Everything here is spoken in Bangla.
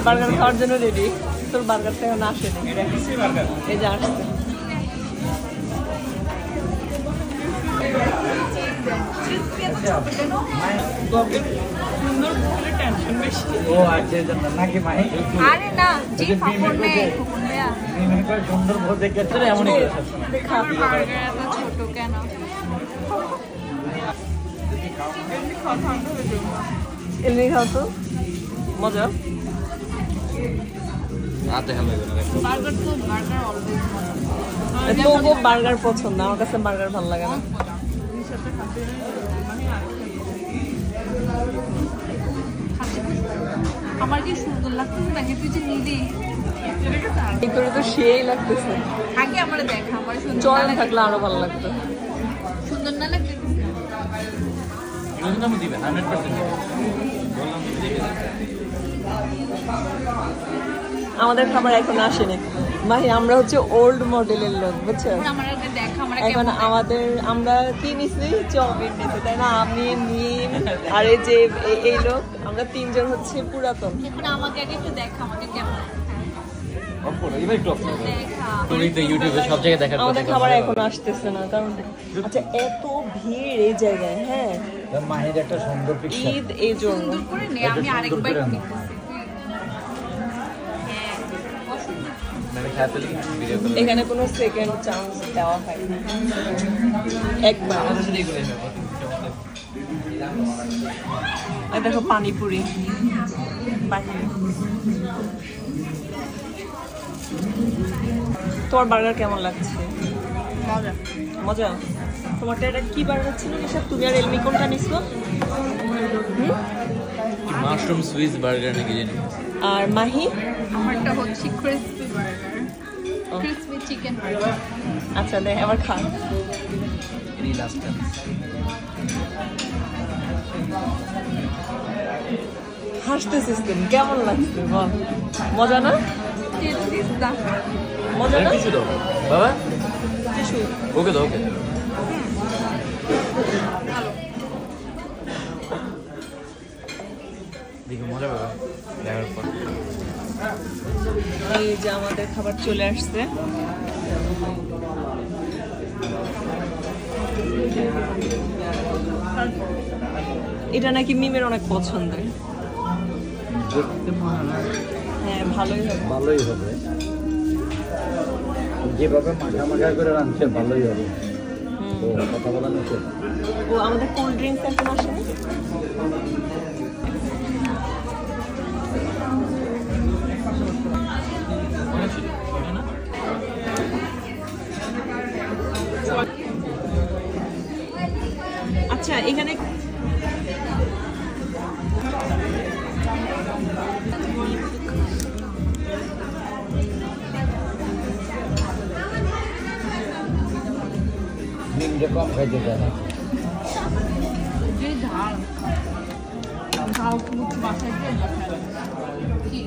বার্গার খাওয়ার জন্য রেডি। তোর বার্গারটা এখন আসেনি, এই যে আসছে। এমনি খাও তো মজা। তোকে বার্গার পছন্দ, আমার কাছে বার্গার ভালো লাগে না। আমার কি সুন্দর লাগতেছে নাকি তুই যে নিলি তোর তো সেই লাগতেছে। আগে আমার দেখা আমার সুন্দর চয়ন থাকলে আরো ভালো লাগতো। সুন্দর না লাগতেছে আমাদের খাবার এখন আসেনি মাহি, আমরা হচ্ছে ওল্ড মডেলের লোক, বুঝছো? এখন আমাদের আমরা কি নিছি, চাউমিন নিছি, তাই না? আমি মিম আর এই যে এই লোক, আমরা তিনজন হচ্ছে পুরাতন। আমাকে একটু দেখা আমাকে কেমন আমাদের খাবার এখন আসতেছে না, কারণ আচ্ছা এত ভিড় এই জায়গায়। হ্যাঁ, মাহির একটা সুন্দর ঈদ এই জন্য। আমি আরেকবার এখানে কোনো সেকেন্ড চান্স দেওয়া হয় না, একবার। দেখো পানিপুরি বাহিরে। তোমার বার্গার কেমন লাগছে? মজা মজা। তোমারটা এটা কি বার্গার ছিল নিশা? তুমি আর এলমি কোনটা নিছো? মাশরুম সুইস বার্গার নাকি জানি। আর মাহি? আমারটা হচ্ছে crispy burger, crispy chicken burger. আচ্ছা দেখ আবার খা। এনি লাস্ট টাইম হাসতেছিস তুমি, কেমন লাগছে বল? মজা না? মজা না? টিস্যু দাও বাবা, টিস্যু ওকে দাও, ওকে। দেখো মজা বাবা দেখার পর। এই যে আমাদের খাবার চলে আসছে। এটা নাকি মিমের অনেক পছন্দের। হ্যাঁ ভালোই হবে, ভালোই হবে, যেভাবে মাখা মাখা করে রাঁধছে ভালোই হবে। কথা বলা নিচ্ছে। ও আমাদের কোল্ড ড্রিঙ্কস এখন আসেনি। আচ্ছা এখানে নিমটা কম খাইতে চায় না। যে ঝাল ঝাল বাসায় কি